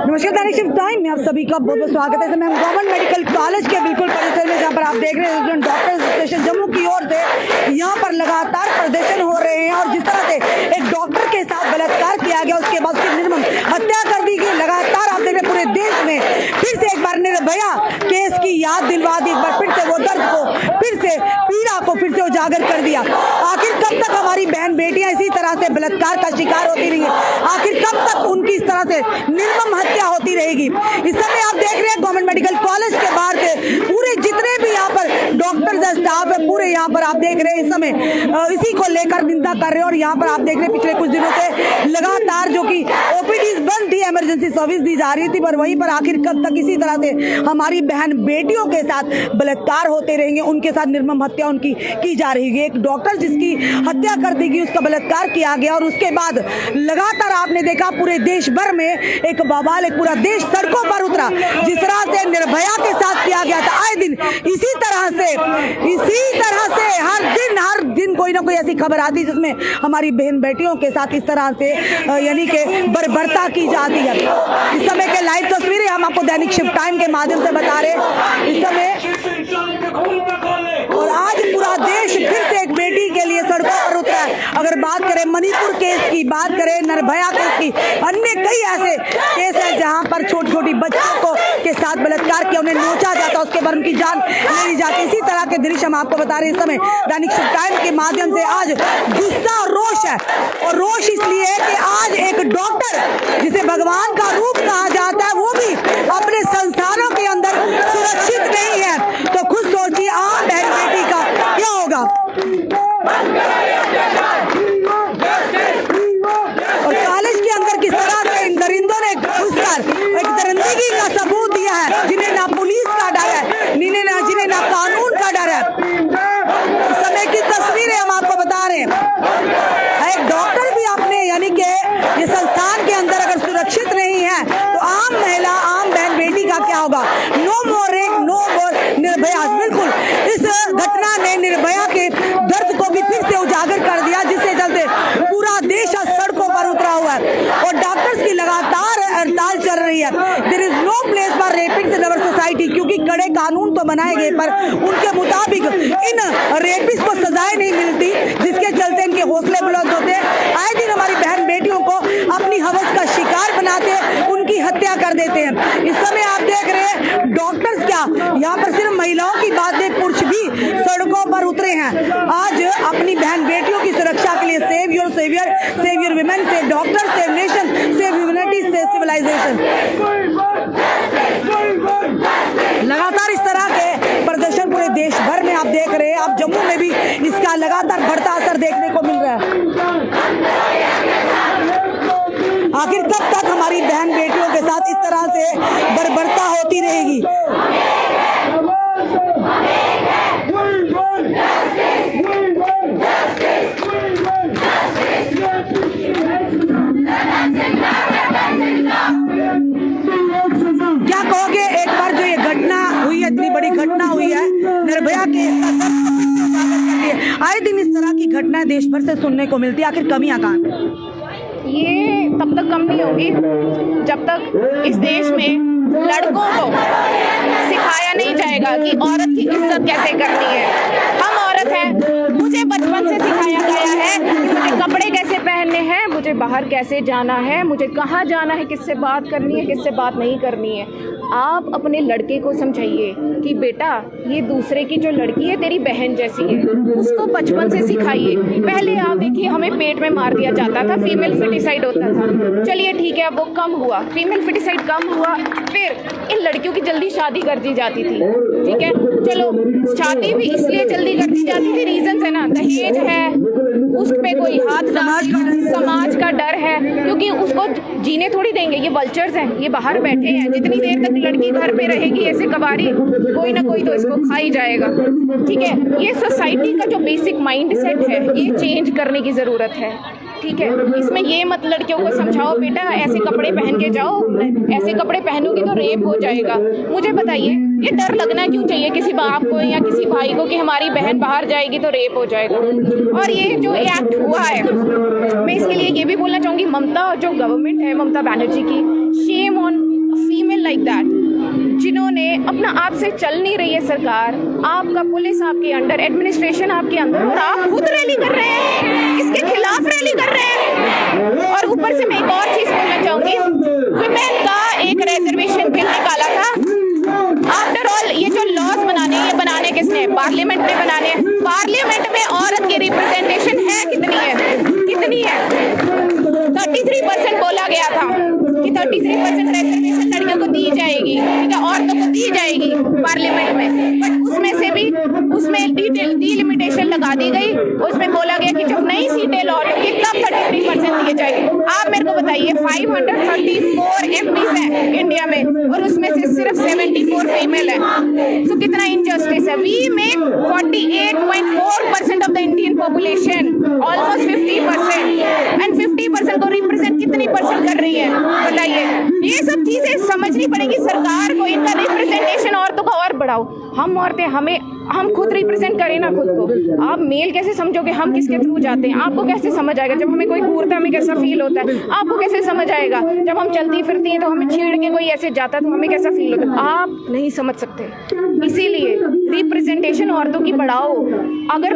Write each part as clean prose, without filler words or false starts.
नमस्कार दैनिक shift time में आप सभी का बहुत बहुत स्वागत है। मैं गवर्नमेंट मेडिकल कॉलेज के बिल्कुल परिसर में, जहाँ पर आप देख रहे हैं डॉक्टर्स एसोसिएशन जम्मू की ओर से यहाँ पर लगातार प्रदर्शन हो रहे हैं। और जिस तरह से एक डॉक्टर के साथ बलात्कार किया गया, उसके बाद उसकी निर्मम हत्या कर दी गई, लगातार आप देख रहे पूरे देश में फिर से एक बार निर्भया केस की याद दिलवा दी, एक बार फिर से वो दर्द को, फिर से पीड़ा को फिर से उजागर कर दिया। आखिर कब तक हमारी बहन बेटियां इसी तरह से बलात्कार का शिकार होती रही है? आखिर कब तक उनकी इस तरह से निर्मम हत्या होती रहेगी? इस समय आप देख रहे हैं गवर्नमेंट मेडिकल कॉलेज के बाहर से पूरे जितने भी यहाँ पर डॉक्टर्स स्टाफ है, पूरे यहाँ पर आप देख रहे हैं इस समय इसी को लेकर निंदा कर रहे हैं। और यहाँ पर आप देख रहे हैं पिछले कुछ दिनों से लगातार जो कि ओपीडीज बंद थी, इमरजेंसी सर्विस दी जा रही थी, पर वहीं पर आखिर कब तक इसी तरह से हमारी बहन बेटियों के साथ बलात्कार होते रहेंगे, उनके साथ निर्मम हत्या उनकी की जा रही है। एक डॉक्टर जिसकी हत्या कर दी गई, उसका बलात्कार किया गया और उसके बाद लगातार आपने देखा पूरे देश भर में एक बवाल, एक पूरा देश सड़कों पर उतरा। जिस तरह से निर्भया के साथ किया गया था, आए दिन इसी तरह से हर दिन कोई ना कोई ऐसी खबर आती जिसमें हमारी बहन बेटियों के साथ इस तरह से यानी कि बर्बरता की जाती है। इस समय के लाइव तस्वीरें हम आपको दैनिक शिफ्ट टाइम के माध्यम से बता रहे हैं इस समय। और आज पूरा देश फिर से एक बेटी के लिए सड़कों पर उतरा है। अगर बात करें मणिपुर केस की, बात करें निर्भया केस की, अन्य कई ऐसे केस हैं जहां पर छोटी छोटी बच्चों को के साथ बलात्कार किया, उन्हें नोचा जाता, उसके बाद उनकी जान ले ली जाती। इसी तरह के दृश्य हम आपको बता रहे हैं इस समय दैनिक शिफ्ट टाइम के माध्यम से। आज गुस्सा और रोष है, और रोष इसलिए है कि आज एक डॉक्टर जिसे भगवान का रूप कहा जाता है, वो भी अपने संस्थानों के अंदर सुरक्षित नहीं है। तो खुद सोचिए आम बहन बेटी का क्या होगा। और कॉलेज के अंदर किस तरह से इन दरिंदों ने घुसकर एक दरिंदगी का सबूत दिया है, जिन्हें ना पुलिस का डर है, जिन्हें ना कानून का डर है। इस समय की तस्वीरें हम आपको बता रहे हैं। एक डॉक्टर भी अपने यानी कि ये संस्थान के अंदर अगर सुरक्षित नहीं है, तो आम महिला, आम बहन बेटी का क्या होगा। नो मोर रेप, नो मोर निर्भया। बिल्कुल इस घटना ने निर्भया के दर्द को भी फिर से उजागर कर दिया, जिससे चलते पूरा देश सड़कों पर उतरा हुआ है। और डॉक्टर्स की लगातार हड़ताल चल रही है। There is no place for rapist in our society, क्योंकि कड़े कानून तो बनाए गए, पर उनके मुताबिक इन रेपिस्ट को सजाएं नहीं मिलती, जिसके चलते इनके हौसले बुलंद होते हैं। आए दिन हमारी बहन बेटियों को अपनी हवस का शिकार बनाते हैं, उनकी हत्या कर देते हैं। इस समय आप देख रहे हैं डॉक्टर्स क्या, यहाँ पर सिर्फ महिलाओं की बात नहीं, पुरुष भी सड़कों पर उतरे हैं आज अपनी बहन बेटियों की सुरक्षा के लिए। Save your saviour, save your women, save doctor, save nation, save humanity, save civilisation. लगातार इस तरह के प्रदर्शन पूरे देश भर में आप देख रहे हैं। अब जम्मू में भी इसका लगातार बढ़ता असर देखने को मिल रहा है। आखिर कब तक हमारी बहन बेटियों के साथ इस तरह से बर्बरता होती रहेगी? क्या कहोगे? एक बार जो ये घटना हुई है, इतनी बड़ी घटना हुई है निर्भया के, आए दिन इस तरह की घटनाएं देश भर से सुनने को मिलती है। आखिर कमियां कहाँ हैं? ये तब तक कम नहीं होगी जब तक इस देश में लड़कों को सिखाया नहीं जाएगा कि औरत की इज्जत कैसे करनी है। हम औरत हैं, मुझे बचपन से सिखाया गया है कि मुझे कपड़े कैसे पहनने हैं, मुझे बाहर कैसे जाना है, मुझे कहाँ जाना है, किससे बात करनी है, किससे बात नहीं करनी है। आप अपने लड़के को समझाइए कि बेटा ये दूसरे की जो लड़की है तेरी बहन जैसी है, उसको बचपन से सिखाइए। पहले आप देखिए हमें पेट में मार दिया जाता था, फीमेल फिटिसाइड होता था, चलिए ठीक है अब वो कम हुआ, फीमेल फिटिसाइड कम हुआ, फिर इन लड़कियों की जल्दी शादी कर दी जाती थी। ठीक है, चलो शादी भी इसलिए जल्दी कर दी जाती थी, रीजन है ना, दहेज है, उस पे कोई हाथ, समाज का डर है, क्योंकि उसको जीने थोड़ी देंगे, ये वल्चर्स हैं, ये बाहर बैठे हैं। जितनी देर तक लड़की घर पे रहेगी ऐसे कबारी, कोई ना कोई तो इसको खा ही जाएगा। ठीक है, ये सोसाइटी का जो बेसिक माइंडसेट है ये चेंज करने की ज़रूरत है। ठीक है, इसमें ये मत लड़कियों को समझाओ बेटा ऐसे कपड़े पहन के जाओ, ऐसे कपड़े पहनोगी तो रेप हो जाएगा। मुझे बताइए ये डर लगना क्यों चाहिए किसी बाप को या किसी भाई को कि हमारी बहन बाहर जाएगी तो रेप हो जाएगा। और ये जो एक्ट हुआ है, मैं इसके लिए ये भी बोलना चाहूँगी, ममता जो गवर्नमेंट है, ममता बनर्जी की, शेम ऑन लाइक दैट, जिन्होंने अपना आप से चल नहीं रही है सरकार, आपका पुलिस आपके अंडर, एडमिनिस्ट्रेशन आपके अंदर, और आप खुद रैली कर रहे हैं, इसके खिलाफ रैली कर रहे हैं। और ऊपर से मैं एक और चीज बोलना चाहूंगी, वुमेन का एक रिजर्वेशन बिल निकाला था। आफ्टर ऑल ये जो लॉज बनाने, ये बनाने किसने? पार्लियामेंट में बनाने हैं। पार्लियामेंट में औरत की रिप्रेजेंटेशन है कितनी है? कितनी है? 33% बोला गया था कि 33% रिजर्वेशन लड़कियों को दी जाएगी, ठीक है, औरतों को दी जाएगी पार्लियामेंट में, बट उसमें से भी उसमें डिलिमिटेशन लगा दी गई। उसमें बोला गया कि जब नई सीटें लॉट होगी तब 33% दिए जाएंगे। आप मेरे को बताइए, 534 एमपीज हैं इंडिया में और उसमें से सिर्फ 74 फीमेल है, तो कितना इनजस्टिस है। We make 48.4% of the Indian population, almost 50%, and 50% को रिप्रेजेंट कितनी परसेंट कर रही है बताइए। ये सब चीजें समझनी पड़ेगी सरकार को, इनका रिप्रेजेंटेशन औरतों का और बढ़ाओ। हम औरतें, हम खुद रिप्रेजेंट करें ना खुद को। आप मेल कैसे समझोगे हम किसके थ्रू जाते हैं? आपको कैसे समझ आएगा? जब हमें कोई घूरता हमें कैसा फील होता है, आपको कैसे समझ आएगा? जब हम चलती फिरती हैं तो हमें छेड़ के कोई ऐसे जाता है तो हमें कैसा फील होता है? आप नहीं समझ सकते। इसीलिए रिप्रेजेंटेशन औरतों की बढ़ाओ। अगर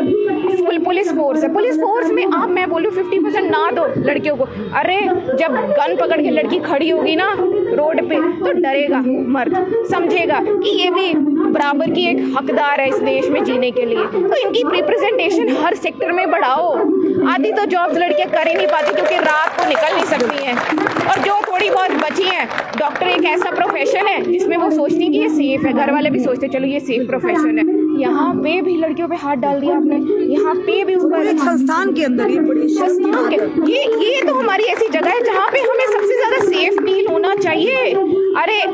पुलिस फोर्स है, पुलिस फोर्स में आप, मैं बोलूँ 50% ना दो लड़कियों को। अरे जब गन पकड़ के लड़की खड़ी होगी ना रोड पे तो डरेगा मर्द, समझेगा कि ये भी बराबर की एक हकदार है इस देश में जीने के लिए। तो इनकी रिप्रेजेंटेशन हर सेक्टर में बढ़ाओ। आधी तो जॉब्स लड़कियां कर ही नहीं पाती क्योंकि रात को निकल नहीं सकती हैं, और जो थोड़ी बहुत बची हैं, डॉक्टर एक ऐसा प्रोफेशन है जिसमें वो सोचती हैं कि ये सेफ है, घर वाले भी सोचते चलो ये सेफ प्रोफेशन है। यहाँ पे भी लड़कियों पे हाथ डाल दिया आपने, यहाँ पे भी उसका एक संस्थान के अंदर, ये बड़ी संस्थान के ये तो हमारी ऐसी जगह है जहाँ पे हमें सबसे ज्यादा सेफ फील होना चाहिए। अरे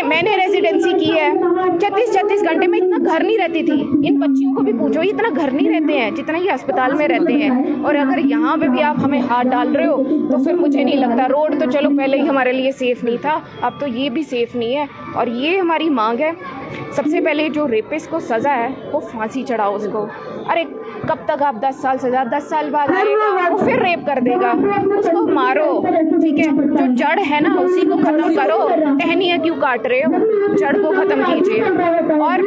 मैंने रेजिडेंसी की है, 36 घंटे में इतना घर नहीं रहती थी। इन बच्चियों को भी पूछो, ये इतना घर नहीं रहते हैं जितना ये अस्पताल में रहते हैं। और अगर यहाँ पे भी आप हमें हाथ डाल रहे हो तो फिर मुझे नहीं लगता, रोड तो चलो पहले ही हमारे लिए सेफ नहीं था, अब तो ये भी सेफ नहीं है। और ये हमारी मांग है, सबसे पहले जो रेपिस्ट को सजा है वो फांसी चढ़ाओ उसको। अरे कब तक आप 10 साल सजा, 10 साल बाद आएगा वो फिर रेप कर देगा, उसको मारो, ठीक है। जो जड़ है ना उसी को खत्म करो, टहनियाँ क्यों काट रहे हो, जड़ को खत्म कीजिए। और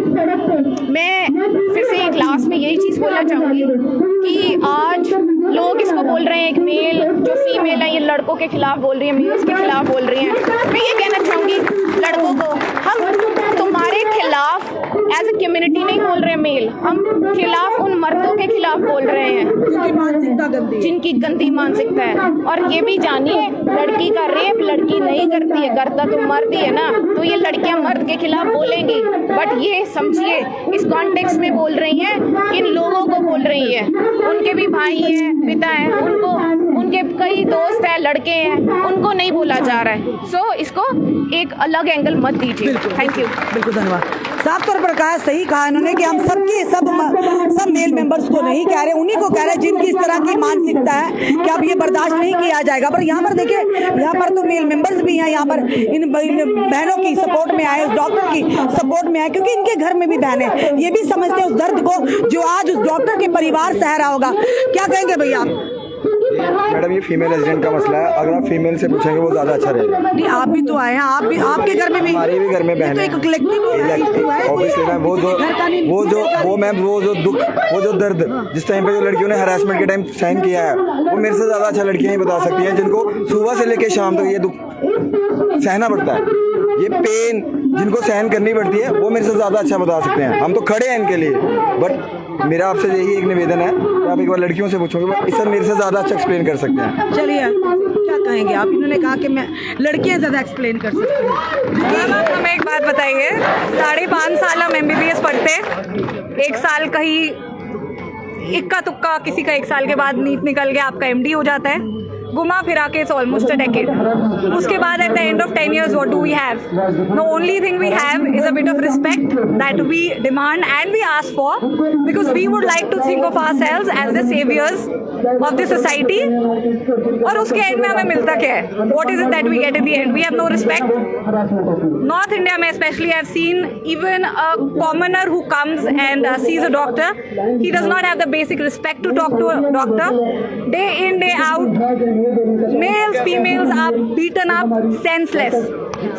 मैं फिर से एक लास्ट में यही चीज़ बोलना चाहूँगी कि आज लोग इसको बोल रहे हैं, एक मेल जो फीमेल है ये लड़कों के खिलाफ बोल रही है, मेल्स के खिलाफ बोल रही हैं। मैं ये कहना चाहूँगी लड़कों को, हम तुम्हारे खिलाफ एज ए कम्युनिटी नहीं बोल रहे मेल, हम खिलाफ उन मर्दों के खिलाफ बोल रहे हैं जिनकी गंदी मानसिकता है। और ये भी जानिए, लड़की का रेप लड़की नहीं करती है, करता तो मर्द ही है ना, तो ये लड़कियां मर्द के खिलाफ बोलेंगी, बट ये समझिए इस कॉन्टेक्स्ट में बोल रही हैं, इन लोगों को बोल रही है, उनके भी भाई हैं, पिता हैं, उनके कई दोस्त हैं, लड़के हैं, उनको नहीं बोला जा रहा है। सो इसको एक अलग एंगल मत दीजिए। Thank you. बिल्कुल धन्यवाद। साफ तौर पर कहा, सही कहा इन्होंने कि हम सब मेल मेंबर्स को नहीं कह रहे, उन्हीं को कह रहे जिनकी इस तरह की मानसिकता है कि अब ये बर्दाश्त नहीं किया जाएगा। पर यहाँ पर देखिए, यहाँ पर तो मेल मेंबर्स भी हैं, यहाँ पर इन बहनों की सपोर्ट में आए, उस डॉक्टर की सपोर्ट में आए, क्योंकि इनके घर में भी बहनें ये भी समझते हैं उस दर्द को जो आज उस डॉक्टर के परिवार सह रहा होगा। क्या कहेंगे भैया आप? मैडम ये फीमेल रेजिडेंट का मसला है, अगर आप फीमेल से पूछेंगे वो ज्यादा अच्छा रहेगा। नहीं, आप भी तो आए हैं, आप भी, आपके घर में भी, हमारे भी घर में बहन है, ऑब्वियसली मैम, वो जो दर्द जिस टाइम पे जो लड़कियों ने हरासमेंट के टाइम साइन किया है, वो मेरे से ज्यादा अच्छा लड़कियां ही बता सकती हैं, जिनको सुबह से लेकर शाम तक ये दुख सहना पड़ता है, ये पेन जिनको सहन करनी पड़ती है, वो मेरे से ज्यादा अच्छा बता सकते हैं। हम तो खड़े हैं इनके लिए, बट मेरा आपसे यही एक निवेदन है कि आप एक बार लड़कियों से पूछोगे, इस सब मेरे से ज्यादा अच्छा एक्सप्लेन कर सकते हैं। चलिए, क्या कहेंगे आप? इन्होंने कहा कि मैं लड़कियां ज्यादा एक्सप्लेन कर सकती हूँ। मैम आप हमें एक बात बताइए, 5.5 साल हम MBBS पढ़ते, 1 साल कहीं इक्का तुक्का, किसी का 1 साल के बाद नीट निकल गया, आपका MD हो जाता है, घुमा फिरा के इट्स ऑलमोस्ट अ डेकेड। उसके बाद eight the end of 10 years what do we have? The only thing we have is a bit of respect that we demand and we ask for, because we would like to think of ourselves as the saviors of the society, और उसके end में हमें मिलता क्या है? What is it that we get in the end? We have no respect. North India में specially I have seen even a commoner who comes and sees a doctor, he does not have the basic respect to talk to a doctor. Day in, day out, males, females are beaten up senseless.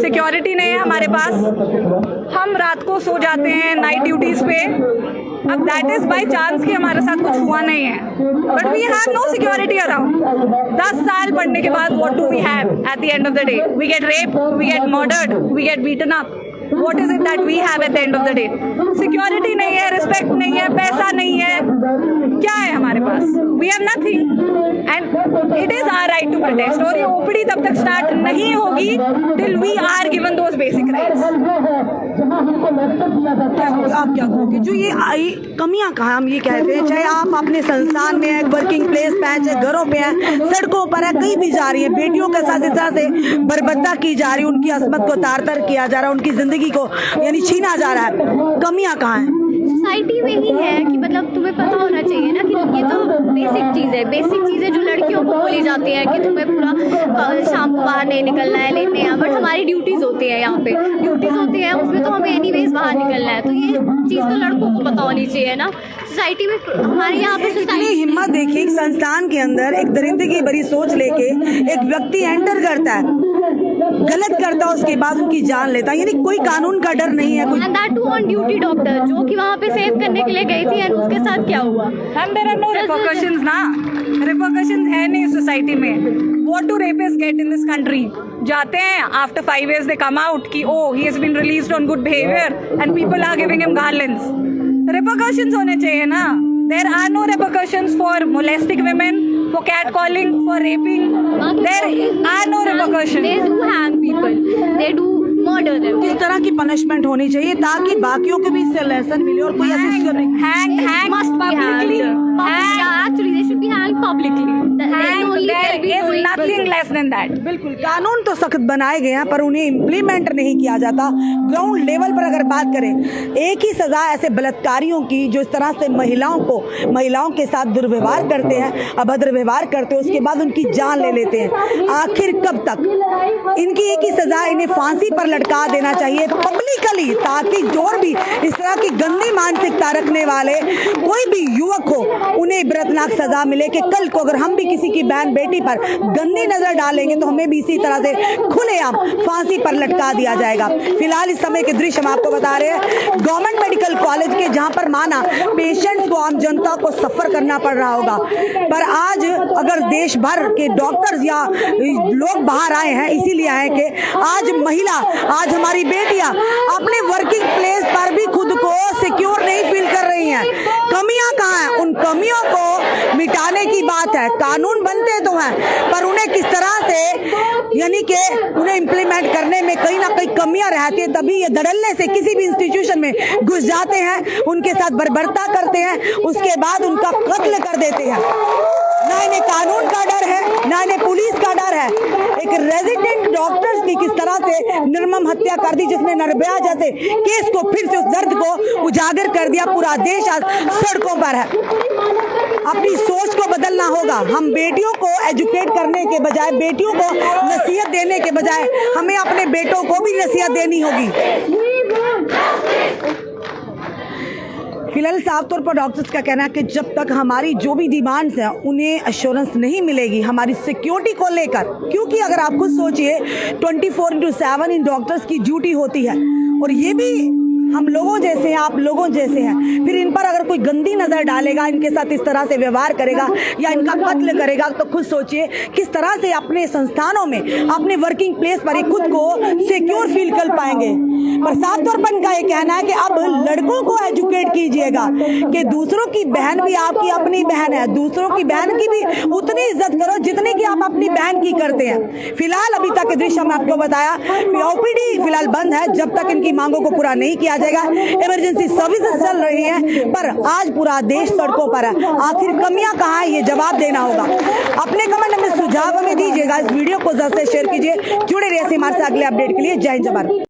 Security नहीं है हमारे पास, हम रात को सो जाते हैं night duties पे. अब दैट इज बाई चांस कि हमारे साथ कुछ हुआ नहीं है, but we have no security around. 10 साल पढ़ने के बाद what do we have at the end of the day? We get rape, we get murdered, we get beaten up. What is it that we have at the end of the day? Security नहीं है, respect नहीं है, पैसा नहीं है, क्या है हमारे पास? We have nothing and it is our right to protest. और ये ओपीडी तब तक स्टार्ट नहीं होगी till we are given those basic rights. आप क्या कहोगे जो ये कमियां कहाँ हम ये कहते हैं, चाहे आप अपने संस्थान में हैं, वर्किंग प्लेस पे हैं, चाहे घरों पे हैं, सड़कों पर है, कहीं भी जा रही है, बेटियों के साथ इस तरह से बर्बरता की जा रही है, उनकी अस्मत को तार-तार किया जा रहा है, उनकी जिंदगी को यानी छीना जा रहा है. कमियां कहाँ हैं? सोसाइटी में ही है कि मतलब तुम्हें पता होना चाहिए ना कि ये तो बेसिक चीज़ है जो लड़कियों को बोली जाती है कि तुम्हें पूरा शाम को बाहर नहीं निकलना है, लेट नहीं है. बट हमारी ड्यूटीज़ होती है, यहाँ पे ड्यूटीज़ होती है, उसमें तो हमें एनीवेज बाहर निकलना है. तो ये चीज़ तो लड़कों को पता होनी चाहिए ना. सोसाइटी में हमारे यहाँ पे सोसाइटी हिम्मत देखिए, एक संस्थान के अंदर एक दरिंदे की बड़ी सोच लेके एक व्यक्ति एंटर करता है, गलत करता है, उसके बाद उनकी जान लेता है, यानी कोई कानून का डर नहीं है. And that too on duty doctor जो कि वहाँ पे सेव करने के लिए गई थी, एंड उसके साथ क्या हुआ? देयर आर नो रिपरकशंस ना, रिपरकशंस है नहीं सोसाइटी में. What do rapist get in this country? जाते हैं after 5 years they come out कि oh he has been released on good behaviour and people are giving him garlands. Repercussions होने चाहिए ना. There are no repercussions for molesting women, for catcalling, for raping. There are no repercussions. They do hang people. They do murder them. इस तरह की punishment होनी चाहिए ताकि बाकियों को भी इससे लेसन मिले और कोई ऐसी Hang Must be publicly. hanged. Actually, they should be hanged publicly. There is nothing less than that. बिल्कुल कानून तो सख्त बनाए गए हैं पर उन्हें इम्प्लीमेंट नहीं किया जाता. ग्राउंड लेवल पर अगर बात करें, एक ही सजा ऐसे बलात्कारियों की जो इस तरह से महिलाओं के साथ दुर्व्यवहार करते हैं, अभद्र व्यवहार करते हैं, उसके बाद उनकी जान ले लेते हैं. आखिर कब तक? इनकी एक ही सजा, इन्हें फांसी पर लटका देना चाहिए पब्लिकली, ताकि जो भी इस तरह की गंदी मानसिकता रखने वाले कोई भी युवक हो उन्हें इबरतनाक सजा मिले कि कल को अगर हम भी किसी की बहन बेटी पर गंदी नजर डालेंगे तो हमें भी इसी तरह से खुलेआम फांसी पर लटका दिया जाएगा. फिलहाल इस समय के दृश्य हम आपको बता रहे हैं गवर्नमेंट मेडिकल कॉलेज के, जहां पर माना पेशेंट्स को, आम जनता को सफर करना पड़ रहा होगा, पर आज अगर देश भर के डॉक्टर्स या लोग बाहर आए हैं इसीलिए आए कि आज हमारी बेटियां अपने वर्किंग प्लेस पर भी खुद को सिक्योर नहीं फील कर रही हैं. कमियां कहाँ हैं? उन कमियों को मिटाने की बात है. कानून बनते तो हैं पर उन्हें किस तरह से यानी कि उन्हें इम्प्लीमेंट करने में कहीं ना कहीं कमियां रहती है, तभी ये धड़ल्ले से किसी भी इंस्टीट्यूशन में घुस जाते हैं, उनके साथ बर्बरता करते हैं, उसके बाद उनका कत्ल कर देते हैं. ना इन्हें कानून का डर है, ना इन्हें पुलिस का डर है. एक रेजिडेंट डॉक्टर्स की किस तरह से निर्मम हत्या कर दी, जिसने निर्भया जैसे केस को फिर से उस दर्द को उजागर कर दिया. पूरा देश आज सड़कों पर है. अपनी सोच को बदलना होगा. हम बेटियों को एजुकेट करने के बजाय, बेटियों को नसीहत देने के बजाय हमें अपने बेटों को भी नसीहत देनी होगी. फिलहाल साफ तौर पर डॉक्टर्स का कहना है कि जब तक हमारी जो भी डिमांड्स हैं उन्हें अश्योरेंस नहीं मिलेगी हमारी सिक्योरिटी को लेकर, क्योंकि अगर आप खुद सोचिए 24/7 इन डॉक्टर्स की ड्यूटी होती है और ये भी हम लोगों जैसे हैं, आप लोगों जैसे हैं. फिर इन पर अगर कोई गंदी नज़र डालेगा, इनके साथ इस तरह से व्यवहार करेगा या इनका कत्ल करेगा, तो खुद सोचिए किस तरह से अपने संस्थानों में, अपने वर्किंग प्लेस पर खुद को सिक्योर फील कर पाएंगे. पर साफ तौर पर इनका ये कहना है कि अब लड़कों को एजुकेट कीजिएगा कि दूसरों की बहन भी आपकी अपनी बहन है, दूसरों की बहन की भी उतनी इज्जत करो जितनी कि आप अपनी बहन की करते हैं. फिलहाल अभी तक के दृश्य हमने आपको बताया, ओपीडी फिलहाल बंद है जब तक इनकी मांगों को पूरा नहीं किया जाएगा. इमरजेंसी सर्विसेज चल रही हैं पर आज पूरा देश सड़कों पर है. आखिर कमियां कहाँ हैं, ये जवाब देना होगा. अपने कमेंट में सुझाव हमें दीजिएगा. इस वीडियो को ज्यादा से शेयर कीजिए. जुड़े रहिए हमारे साथ अगले अपडेट के लिए. जय हिंद, जय भारत.